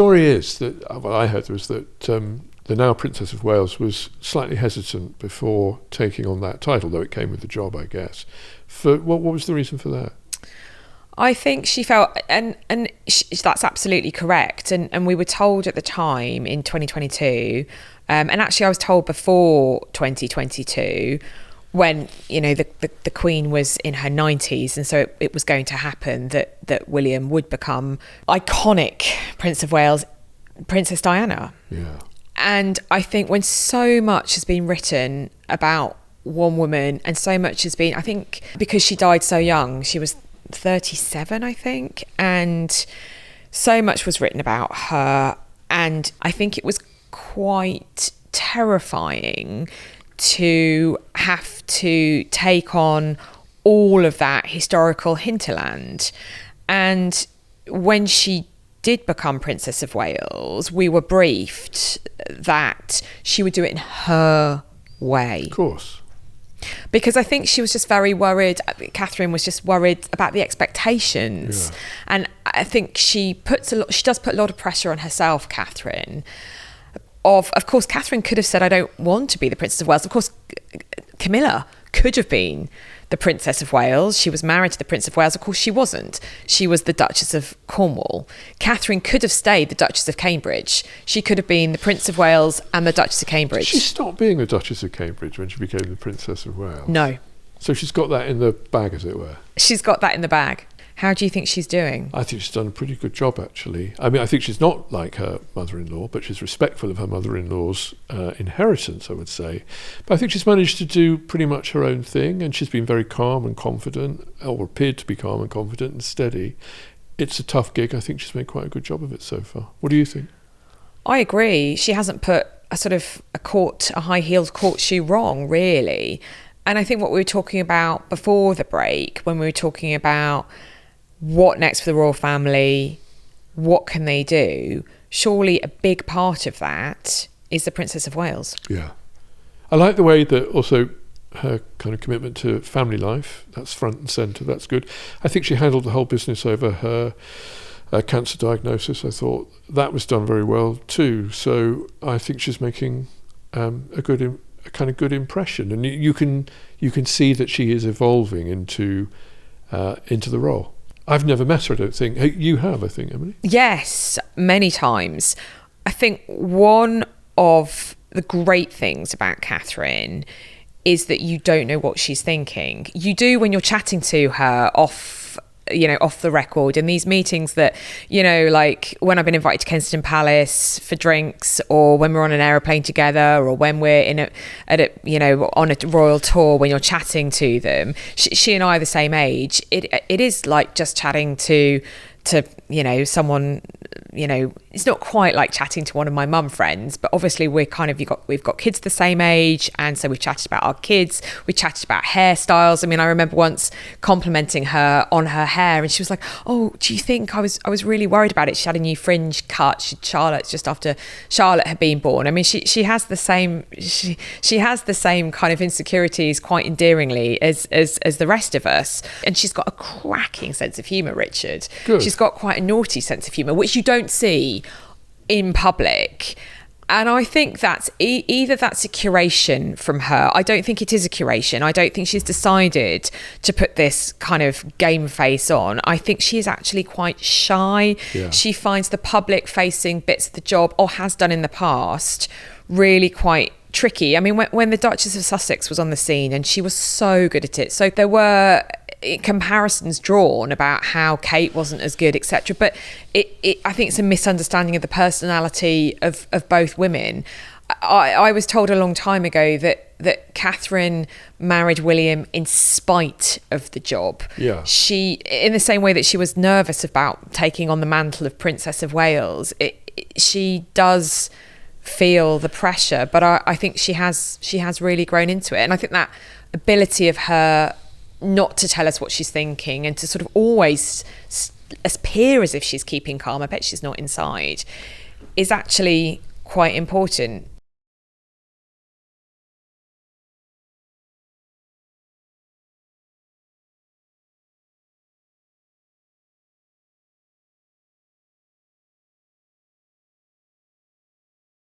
story is that what I heard was that the now Princess of Wales was slightly hesitant before taking on that title, though it came with the job, I guess. What was the reason for that? I think she felt, and that's absolutely correct. And we were told at the time in 2022, and actually I was told before 2022, when, you know, the Queen was in her 90s, and so it was going to happen that William would become iconic Prince of Wales, Princess Diana. Yeah. And I think when so much has been written about one woman, and so much has been, I think because she died so young, she was 37, I think, and so much was written about her, and I think it was quite terrifying to have to take on all of that historical hinterland. And when she did become Princess of Wales, we were briefed that she would do it in her way. Of course. Because I think she was just very worried. Catherine was just worried about the expectations. Yeah. And I think she does put a lot of pressure on herself, Catherine. Of course, Catherine could have said, I don't want to be the Princess of Wales. Of course, Camilla could have been the Princess of Wales. She was married to the Prince of Wales. Of course, she wasn't. She was the Duchess of Cornwall. Catherine could have stayed the Duchess of Cambridge. She could have been the Prince of Wales and the Duchess of Cambridge. Did she stopped being the Duchess of Cambridge when she became the Princess of Wales? No. So she's got that in the bag, as it were? She's got that in the bag. How do you think she's doing? I think she's done a pretty good job, actually. I mean, I think she's not like her mother-in-law, but she's respectful of her mother-in-law's inheritance, I would say. But I think she's managed to do pretty much her own thing, and she's been very calm and confident, or appeared to be calm and confident and steady. It's a tough gig. I think she's made quite a good job of it so far. What do you think? I agree. She hasn't put a high-heeled court shoe wrong, really. And I think what we were talking about before the break, when we were talking about what next for the royal family, what can they do? Surely a big part of that is the Princess of Wales. Yeah. I like the way that also her kind of commitment to family life, that's front and centre, that's good. I think she handled the whole business over her cancer diagnosis. I thought that was done very well too. So I think she's making a kind of good impression. And you can see that she is evolving into the role. I've never met her, I don't think. You have, I think, Emily? Yes, many times. I think one of the great things about Catherine is that you don't know what she's thinking. You do when you're chatting to her off the record in these meetings that, like when I've been invited to Kensington Palace for drinks, or when we're on an aeroplane together, or when we're on a royal tour, when you're chatting to them. She and I are the same age. It is like just chatting to someone, it's not quite like chatting to one of my mum friends, but obviously we've got kids the same age, and so we've chatted about our kids, we chatted about hairstyles. I mean, I remember once complimenting her on her hair, and she was like, oh, do you think I was really worried about it? She had a new fringe cut. Charlotte's just after Charlotte had been born. I mean, she has the same kind of insecurities, quite endearingly, as the rest of us. And she's got a cracking sense of humour, Richard. Good. She's got quite a naughty sense of humour, which you don't see in public. And I think that's either that's a curation from her. I don't think it is a curation. I don't think she's decided to put this kind of game face on. I think she is actually quite shy. Yeah. She finds the public facing bits of the job, or has done in the past, really quite tricky. I mean, when the Duchess of Sussex was on the scene, and she was so good at it. So there were comparisons drawn about how Kate wasn't as good, etc. But I think it's a misunderstanding of the personality of both women. I was told a long time ago that Catherine married William in spite of the job. Yeah. She, in the same way that she was nervous about taking on the mantle of Princess of Wales, she does feel the pressure, but I think she has really grown into it. And I think that ability of her not to tell us what she's thinking, and to sort of always appear as if she's keeping calm, I bet she's not inside, is actually quite important.